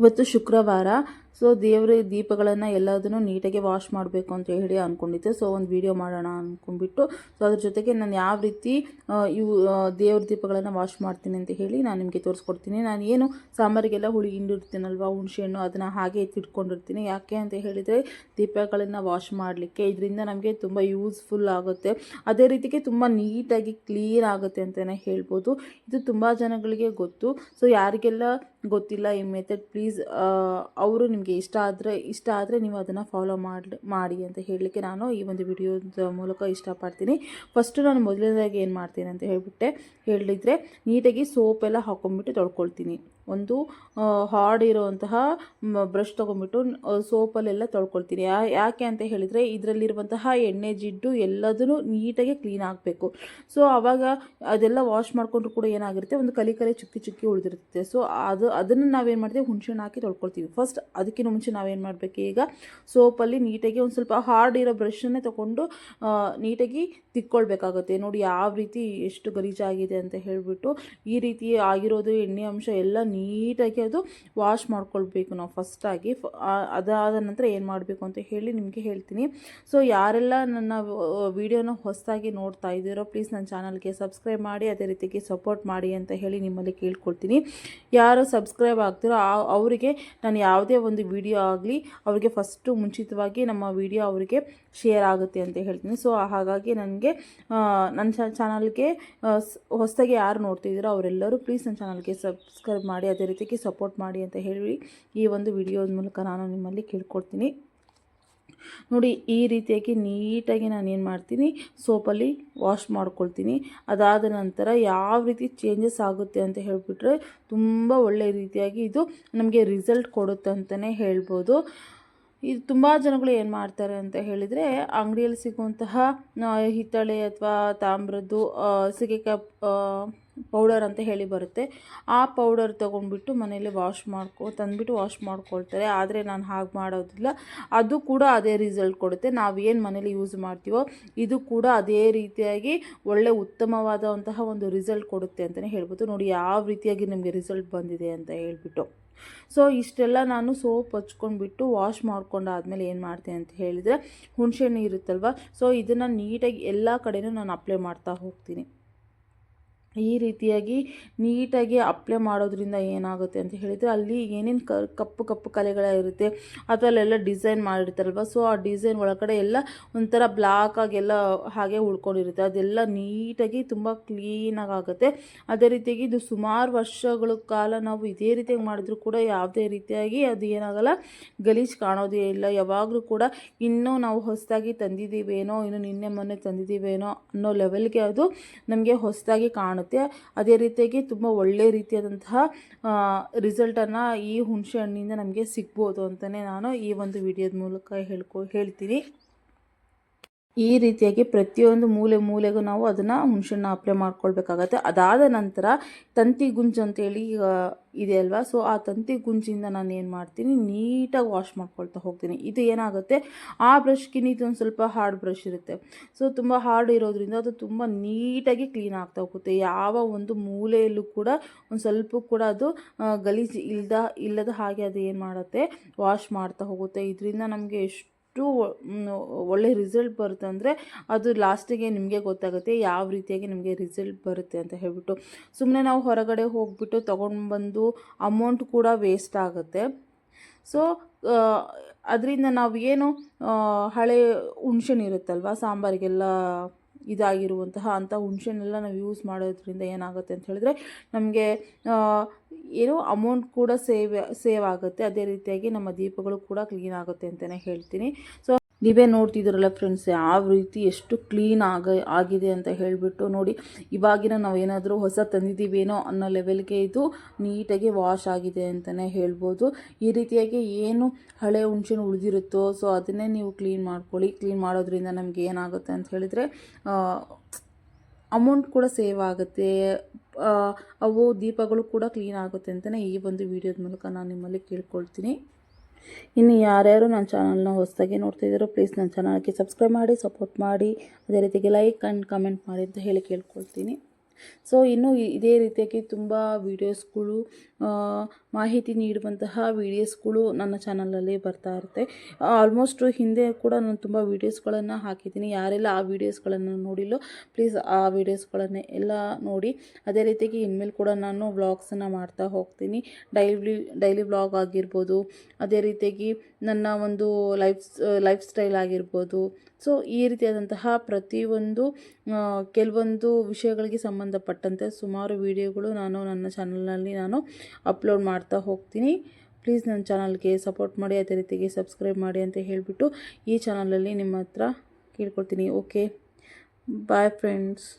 ಇವತ್ತು ಶುಕ್ರವಾರ. ಸೊ ದೇವ್ರ ದೀಪಗಳನ್ನು ಎಲ್ಲದನ್ನು ನೀಟಾಗಿ ವಾಶ್ ಮಾಡಬೇಕು ಅಂತ ಹೇಳಿ ಅಂದ್ಕೊಂಡಿದ್ದೆ. ಸೊ ಒಂದು ವಿಡಿಯೋ ಮಾಡೋಣ ಅಂದ್ಕೊಂಡ್ಬಿಟ್ಟು, ಸೊ ಅದ್ರ ಜೊತೆಗೆ ನಾನು ಯಾವ ರೀತಿ ದೇವ್ರ ದೀಪಗಳನ್ನು ವಾಶ್ ಮಾಡ್ತೀನಿ ಅಂತ ಹೇಳಿ ನಾನು ನಿಮಗೆ ತೋರಿಸ್ಕೊಡ್ತೀನಿ. ನಾನು ಏನು ಸಾಂಬಾರಿಗೆಲ್ಲ ಹುಳಿ ಹಿಂಡಿರ್ತೀನಲ್ವ, ಹುಣಸೆಹಣ್ಣು, ಅದನ್ನು ಹಾಗೆ ಎತ್ತಿಟ್ಕೊಂಡಿರ್ತೀನಿ. ಯಾಕೆ ಅಂತ ಹೇಳಿದರೆ ದೀಪಗಳನ್ನು ವಾಶ್ ಮಾಡಲಿಕ್ಕೆ. ಇದರಿಂದ ನಮಗೆ ತುಂಬ ಯೂಸ್ಫುಲ್ ಆಗುತ್ತೆ, ಅದೇ ರೀತಿಗೆ ತುಂಬ ನೀಟಾಗಿ ಕ್ಲೀನ್ ಆಗುತ್ತೆ ಅಂತಲೇ ಹೇಳ್ಬೋದು. ಇದು ತುಂಬ ಜನಗಳಿಗೆ ಗೊತ್ತು. ಸೊ ಯಾರಿಗೆಲ್ಲ ಗೊತ್ತಿಲ್ಲ ಈ ಮೆಥಡ್, ಪ್ಲೀಸ್ ಅವರು ನಿಮಗೆ ಇಷ್ಟ ಆದರೆ ನೀವು ಅದನ್ನು ಫಾಲೋ ಮಾಡಿ ಅಂತ ಹೇಳಲಿಕ್ಕೆ ನಾನು ಈ ಒಂದು ವಿಡಿಯೋದ ಮೂಲಕ ಇಷ್ಟಪಡ್ತೀನಿ. ಫಸ್ಟು ನಾನು ಮೊದಲನೇದಾಗಿ ಏನು ಮಾಡ್ತೀನಿ ಅಂತ ಹೇಳಿದರೆ ನೀಟಾಗಿ ಸೋಪೆಲ್ಲ ಹಾಕೊಂಡ್ಬಿಟ್ಟು ತೊಳ್ಕೊಳ್ತೀನಿ. ಒಂದು ಹಾರ್ಡ್ ಇರೋವಂತಹ ಬ್ರಷ್ ತೊಗೊಂಡ್ಬಿಟ್ಟು ಸೋಪಲ್ಲೆಲ್ಲ ತೊಳ್ಕೊಳ್ತೀನಿ. ಯಾಕೆ ಅಂತ ಹೇಳಿದರೆ ಇದರಲ್ಲಿರುವಂತಹ ಎಣ್ಣೆ ಜಿಡ್ಡು ಎಲ್ಲದೂ ನೀಟಾಗಿ ಕ್ಲೀನ್ ಆಗಬೇಕು. ಸೊ ಆವಾಗ ಅದೆಲ್ಲ ವಾಶ್ ಮಾಡಿಕೊಂಡ್ರು ಕೂಡ ಏನಾಗಿರುತ್ತೆ, ಒಂದು ಕಲಿ ಚುಕ್ಕಿ ಉಳಿದಿರುತ್ತೆ. ಸೊ ಅದನ್ನು ನಾವೇನು ಮಾಡ್ತೀವಿ, ಹುಣಸೆಹಣ್ಣು ಹಾಕಿ ತೊಳ್ಕೊಳ್ತೀವಿ ಫಸ್ಟ್. ಅದಕ್ಕಿಂತ ಮುಂಚೆ ನಾವೇನು ಮಾಡಬೇಕು, ಈಗ ಸೋಪಲ್ಲಿ ನೀಟಾಗಿ ಒಂದು ಸ್ವಲ್ಪ ಹಾರ್ಡ್ ಇರೋ ಬ್ರಷನ್ನೇ ತೊಗೊಂಡು ನೀಟಾಗಿ ತಿಕ್ಕೊಳ್ಬೇಕಾಗುತ್ತೆ. ನೋಡಿ ಯಾವ ರೀತಿ ಎಷ್ಟು ಗಲೀಜಾಗಿದೆ ಅಂತ ಹೇಳಿಬಿಟ್ಟು. ಈ ರೀತಿ ಆಗಿರೋದು ಎಣ್ಣೆ ಅಂಶ ಎಲ್ಲ ನೀಟಾಗಿ ಅದು ವಾಶ್ ಮಾಡ್ಕೊಳ್ಬೇಕು ನಾವು ಫಸ್ಟಾಗಿ. ಅದಾದ ನಂತರ ಏನು ಮಾಡಬೇಕು ಅಂತ ಹೇಳಿ ನಿಮಗೆ ಹೇಳ್ತೀನಿ. ಸೊ ಯಾರೆಲ್ಲ ನನ್ನ ವಿಡಿಯೋನ ಹೊಸದಾಗಿ ನೋಡ್ತಾ ಇದ್ದೀರೋ ಪ್ಲೀಸ್ ನನ್ನ ಚಾನಲ್ಗೆ ಸಬ್ಸ್ಕ್ರೈಬ್ ಮಾಡಿ, ಅದೇ ರೀತಿಗೆ ಸಪೋರ್ಟ್ ಮಾಡಿ ಅಂತ ಹೇಳಿ ನಿಮ್ಮಲ್ಲಿ ಕೇಳ್ಕೊಳ್ತೀನಿ. ಯಾರು ಸಬ್ಸ್ಕ್ರೈಬ್ ಆಗ್ತಿರೋ ಅವರಿಗೆ ನಾನು ಯಾವುದೇ ಒಂದು ವಿಡಿಯೋ ಆಗಲಿ ಅವರಿಗೆ ಫಸ್ಟು ಮುಂಚಿತವಾಗಿ ನಮ್ಮ ವಿಡಿಯೋ ಅವರಿಗೆ ಶೇರ್ ಆಗುತ್ತೆ ಅಂತ ಹೇಳ್ತೀನಿ. ಸೊ ಹಾಗಾಗಿ ನನಗೆ ನನ್ನ ಚಾನಲ್ಗೆ ಹೊಸದಾಗಿ ಯಾರು ನೋಡ್ತಿದ್ದೀರೋ ಅವರೆಲ್ಲರೂ ಪ್ಲೀಸ್ ನನ್ನ ಚಾನಲ್ಗೆ ಸಬ್ಸ್ಕ್ರೈಬ್ ಮಾಡಿ, ಅದೇ ರೀತಿಗೆ ಸಪೋರ್ಟ್ ಮಾಡಿ ಅಂತ ಹೇಳಿ ಈ ಒಂದು ವಿಡಿಯೋದ ಮೂಲಕ ನಾನು ನಿಮ್ಮಲ್ಲಿ ಕೇಳ್ಕೊಳ್ತೀನಿ. ನೋಡಿ ಈ ರೀತಿಯಾಗಿ ನೀಟಾಗಿ ನಾನು ಏನು ಮಾಡ್ತೀನಿ, ಸೋಪಲ್ಲಿ ವಾಶ್ ಮಾಡ್ಕೊಳ್ತೀನಿ. ಅದಾದ ನಂತರ ಯಾವ ರೀತಿ ಚೇಂಜಸ್ ಆಗುತ್ತೆ ಅಂತ ಹೇಳಿಬಿಟ್ರೆ ತುಂಬ ಒಳ್ಳೆಯ ರೀತಿಯಾಗಿ ಇದು ನಮಗೆ ರಿಸಲ್ಟ್ ಕೊಡುತ್ತೆ ಅಂತಲೇ ಹೇಳ್ಬೋದು. ಇದು ತುಂಬ ಜನಗಳು ಏನು ಮಾಡ್ತಾರೆ ಅಂತ ಹೇಳಿದರೆ, ಅಂಗಡಿಯಲ್ಲಿ ಸಿಗುವಂತಹ ಹಿತ್ತಾಳೆ ಅಥವಾ ತಾಮ್ರದ್ದು ಸೀಗೆಕಾಯಿ ಪೌಡರ್ ಅಂತ ಹೇಳಿ ಬರುತ್ತೆ, ಆ ಪೌಡರ್ ತೊಗೊಂಡ್ಬಿಟ್ಟು ಮನೇಲಿ ತಂದುಬಿಟ್ಟು ವಾಶ್ ಮಾಡ್ಕೊಳ್ತಾರೆ. ಆದರೆ ನಾನು ಹಾಗೆ ಮಾಡೋದಿಲ್ಲ. ಅದು ಕೂಡ ಅದೇ ರಿಸಲ್ಟ್ ಕೊಡುತ್ತೆ. ನಾವೇನು ಮನೇಲಿ ಯೂಸ್ ಮಾಡ್ತೀವೋ ಇದು ಕೂಡ ಅದೇ ರೀತಿಯಾಗಿ ಒಳ್ಳೆ ಉತ್ತಮವಾದಂತಹ ಒಂದು ರಿಸಲ್ಟ್ ಕೊಡುತ್ತೆ ಅಂತಲೇ ಹೇಳ್ಬೋದು. ನೋಡಿ ಯಾವ ರೀತಿಯಾಗಿ ನಿಮಗೆ ರಿಸಲ್ಟ್ ಬಂದಿದೆ ಅಂತ ಹೇಳ್ಬಿಟ್ಟು. ಸೊ ಇಷ್ಟೆಲ್ಲ ನಾನು ಸೋಪ್ ಹಚ್ಕೊಂಡ್ಬಿಟ್ಟು ವಾಶ್ ಮಾಡ್ಕೊಂಡಾದ್ಮೇಲೆ ಏನು ಮಾಡ್ತೀನಿ ಅಂತ ಹೇಳಿದರೆ, ಹುಣಸೆಹಣ್ಣು ಇರುತ್ತಲ್ವ, ಸೊ ಇದನ್ನು ನೀಟಾಗಿ ಎಲ್ಲ ಕಡೆಯೂ ನಾನು ಅಪ್ಲೈ ಮಾಡ್ತಾ ಹೋಗ್ತೀನಿ. ಈ ರೀತಿಯಾಗಿ ನೀಟಾಗಿ ಅಪ್ಲೈ ಮಾಡೋದ್ರಿಂದ ಏನಾಗುತ್ತೆ ಅಂತ ಹೇಳಿದರೆ, ಅಲ್ಲಿ ಏನೇನು ಕಪ್ಪು ಕಲೆಗಳಿರುತ್ತೆ ಅಥವಾ ಅಲ್ಲೆಲ್ಲ ಡಿಸೈನ್ ಮಾಡಿರ್ತಾರಲ್ವ, ಸೊ ಆ ಡಿಸೈನ್ ಒಳಗಡೆ ಎಲ್ಲ ಒಂಥರ ಬ್ಲಾಕ್ ಆಗೆಲ್ಲ ಹಾಗೆ ಉಳ್ಕೊಂಡಿರುತ್ತೆ. ಅದೆಲ್ಲ ನೀಟಾಗಿ ತುಂಬ ಕ್ಲೀನಾಗಿ ಆಗುತ್ತೆ. ಅದೇ ರೀತಿಯಾಗಿ ಇದು ಸುಮಾರು ವರ್ಷಗಳ ಕಾಲ ನಾವು ಇದೇ ರೀತಿಯಾಗಿ ಮಾಡಿದ್ರೂ ಕೂಡ ಯಾವುದೇ ರೀತಿಯಾಗಿ ಅದು ಏನಾಗಲ್ಲ, ಗಲೀಜು ಕಾಣೋದೇ ಇಲ್ಲ. ಯಾವಾಗಲೂ ಕೂಡ ಇನ್ನೂ ನಾವು ಹೊಸದಾಗಿ ತಂದಿದ್ದೀವೇನೋ, ಇನ್ನು ನಿನ್ನೆ ಮೊನ್ನೆ ತಂದಿದ್ದೀವೇನೋ ಅನ್ನೋ ಲೆವೆಲ್ಗೆ ಅದು ನಮಗೆ ಹೊಸದಾಗಿ ಕಾಣುತ್ತೆ. ಅದೇ ರೀತಿಯಾಗಿ ತುಂಬ ಒಳ್ಳೆಯ ರೀತಿಯಾದಂತಹ ರಿಸಲ್ಟನ್ನು ಈ ಹುಣಸೆ ಹಣ್ಣಿಂದ ನಮಗೆ ಸಿಗ್ಬೋದು ಅಂತಲೇ ನಾನು ಈ ಒಂದು ವಿಡಿಯೋದ ಮೂಲಕ ಹೇಳ್ತೀನಿ. ಈ ರೀತಿಯಾಗಿ ಪ್ರತಿಯೊಂದು ಮೂಲೆಗೂ ನಾವು ಅದನ್ನು ಹುಣಸೆಹಣ್ಣು ಅಪ್ಲೈ ಮಾಡ್ಕೊಳ್ಬೇಕಾಗತ್ತೆ. ಅದಾದ ನಂತರ ತಂತಿ ಗುಂಜು ಅಂತೇಳಿ ಇದೆ ಅಲ್ವಾ, ಸೊ ಆ ತಂತಿ ಗುಂಜಿಂದ ನಾನು ಏನು ಮಾಡ್ತೀನಿ, ನೀಟಾಗಿ ವಾಶ್ ಮಾಡ್ಕೊಳ್ತಾ ಹೋಗ್ತೀನಿ. ಇದು ಏನಾಗುತ್ತೆ, ಆ ಬ್ರಷ್ಗಿನ ಇದು ಒಂದು ಸ್ವಲ್ಪ ಹಾರ್ಡ್ ಬ್ರಷ್ ಇರುತ್ತೆ. ಸೊ ತುಂಬ ಹಾರ್ಡ್ ಇರೋದ್ರಿಂದ ಅದು ತುಂಬ ನೀಟಾಗಿ ಕ್ಲೀನ್ ಆಗ್ತಾ ಹೋಗುತ್ತೆ. ಯಾವ ಒಂದು ಮೂಲೆಯಲ್ಲೂ ಕೂಡ ಒಂದು ಸ್ವಲ್ಪ ಕೂಡ ಅದು ಗಲೀಜು ಇಲ್ಲದ ಹಾಗೆ ಅದು ಏನು ಮಾಡುತ್ತೆ, ವಾಶ್ ಮಾಡ್ತಾ ಹೋಗುತ್ತೆ. ಇದರಿಂದ ನಮಗೆ ಎಷ್ಟು ಒಳ್ಳೆ ರಿಸಲ್ಟ್ ಬರುತ್ತೆ ಅಂದರೆ ಅದು ಲಾಸ್ಟಿಗೆ ನಿಮಗೆ ಗೊತ್ತಾಗುತ್ತೆ ಯಾವ ರೀತಿಯಾಗಿ ನಿಮಗೆ ರಿಸಲ್ಟ್ ಬರುತ್ತೆ ಅಂತ ಹೇಳ್ಬಿಟ್ಟು. ಸುಮ್ಮನೆ ನಾವು ಹೊರಗಡೆ ಹೋಗ್ಬಿಟ್ಟು ತೊಗೊಂಡು ಬಂದು ಅಮೌಂಟ್ ಕೂಡ ವೇಸ್ಟ್ ಆಗುತ್ತೆ. ಸೊ ಅದರಿಂದ ನಾವು ಏನು ಹಳೆ ಹುಣಸೆಹಣ್ಣು ಇರುತ್ತಲ್ವ, ಸಾಂಬಾರಿಗೆಲ್ಲ ಇದಾಗಿರುವಂತಹ ಅಂಥ ಹುಣಸೆಹಣ್ಣೆಲ್ಲ ನಾವು ಯೂಸ್ ಮಾಡೋದ್ರಿಂದ ಏನಾಗುತ್ತೆ ಅಂತ ಹೇಳಿದ್ರೆ ನಮಗೆ ಏನು ಅಮೌಂಟ್ ಕೂಡ ಸೇವ್ ಆಗುತ್ತೆ. ಅದೇ ರೀತಿಯಾಗಿ ನಮ್ಮ ದೀಪಗಳು ಕೂಡ ಕ್ಲೀನ್ ಆಗುತ್ತೆ ಅಂತಲೇ ಹೇಳ್ತೀನಿ. ಸೊ ನೀವೇ ನೋಡ್ತಿದ್ದೀರಲ್ಲ ಫ್ರೆಂಡ್ಸ್, ಯಾವ ರೀತಿ ಎಷ್ಟು ಕ್ಲೀನ್ ಆಗಿದೆ ಅಂತ ಹೇಳಿಬಿಟ್ಟು. ನೋಡಿ ಇವಾಗಿನ ನಾವು ಏನಾದರೂ ಹೊಸ ತಂದಿದ್ದೀವೇನೋ ಅನ್ನೋ ಲೆವೆಲ್ಗೆ ಇದು ನೀಟಾಗಿ ವಾಶ್ ಆಗಿದೆ ಅಂತಲೇ ಹೇಳ್ಬೋದು. ಈ ರೀತಿಯಾಗಿ ಏನು ಹಳೆ ಹುಣಸೆಹಣ್ಣು ಉಳಿದಿರುತ್ತೋ ಸೊ ಅದನ್ನೇ ನೀವು ಕ್ಲೀನ್ ಮಾಡ್ಕೊಳ್ಳಿ. ಕ್ಲೀನ್ ಮಾಡೋದ್ರಿಂದ ನಮಗೆ ಏನಾಗುತ್ತೆ ಅಂತ ಹೇಳಿದರೆ ಅಮೌಂಟ್ ಕೂಡ ಸೇವ್ ಆಗುತ್ತೆ, ಅವು ದೀಪಗಳು ಕೂಡ ಕ್ಲೀನ್ ಆಗುತ್ತೆ ಅಂತಲೇ ಈ ಒಂದು ವಿಡಿಯೋದ ಮೂಲಕ ನಾನು ನಿಮ್ಮಲ್ಲಿ ಕೇಳ್ಕೊಳ್ತೀನಿ. ಇನ್ನು ಯಾರ್ಯಾರು ನನ್ನ ಚಾನಲ್ನ ಹೊಸದಾಗಿ ನೋಡ್ತಿದ್ದಾರೋ ಪ್ಲೀಸ್ ನನ್ನ ಚಾನಲ್ಗೆ ಸಬ್ಸ್ಕ್ರೈಬ್ ಮಾಡಿ, ಸಪೋರ್ಟ್ ಮಾಡಿ, ಅದೇ ರೀತಿಗೆ ಲೈಕ್ ಆ್ಯಂಡ್ ಕಮೆಂಟ್ ಮಾಡಿ ಅಂತ ಹೇಳಿ ಕೇಳ್ಕೊಳ್ತೀನಿ. ಸೊ ಇನ್ನು ಇದೇ ರೀತಿಯಾಗಿ ತುಂಬ ವೀಡಿಯೋಸ್ಗಳು ಮಾಹಿತಿ ನೀಡುವಂತಹ ವೀಡಿಯೋಸ್ಗಳು ನನ್ನ ಚಾನಲಲ್ಲಿ ಬರ್ತಾ ಇರುತ್ತೆ. ಆಲ್ಮೋಸ್ಟ್ ಹಿಂದೆ ಕೂಡ ನಾನು ತುಂಬ ವೀಡಿಯೋಸ್ಗಳನ್ನು ಹಾಕಿದ್ದೀನಿ. ಯಾರೆಲ್ಲ ಆ ವೀಡಿಯೋಸ್ಗಳನ್ನು ನೋಡಿಲ್ಲೋ ಪ್ಲೀಸ್ ಆ ವೀಡಿಯೋಸ್ಗಳನ್ನೇ ಎಲ್ಲ ನೋಡಿ. ಅದೇ ರೀತಿಯಾಗಿ ಇನ್ಮೇಲೆ ಕೂಡ ನಾನು ವ್ಲಾಗ್ಸನ್ನು ಮಾಡ್ತಾ ಹೋಗ್ತೀನಿ. ಡೈಲಿ ವ್ಲಾಗ್ ಆಗಿರ್ಬೋದು, ಅದೇ ರೀತಿಯಾಗಿ ನನ್ನ ಒಂದು ಲೈಫ್ ಸ್ಟೈಲ್ ಆಗಿರ್ಬೋದು. ಸೊ ಈ ರೀತಿಯಾದಂತಹ ಪ್ರತಿಯೊಂದು ಕೆಲವೊಂದು ವಿಷಯಗಳಿಗೆ ಸಂಬಂಧಪಟ್ಟಂತೆ ಸುಮಾರು ವಿಡಿಯೋಗಳು ನಾನು ನನ್ನ ಚಾನಲ್ನಲ್ಲಿ ಅಪ್ಲೋಡ್ ಮಾಡ್ತಾ ಹೋಗ್ತೀನಿ. ಪ್ಲೀಸ್ ನನ್ನ ಚಾನಲ್ಗೆ ಸಪೋರ್ಟ್ ಮಾಡಿ, ಅದೇ ರೀತಿಗೆ ಸಬ್ಸ್ಕ್ರೈಬ್ ಮಾಡಿ ಅಂತ ಹೇಳಿಬಿಟ್ಟು ಈ ಚಾನಲಲ್ಲಿ ನಿಮ್ಮ ಹತ್ರ ಕೇಳ್ಕೊಳ್ತೀನಿ. Okay, bye friends.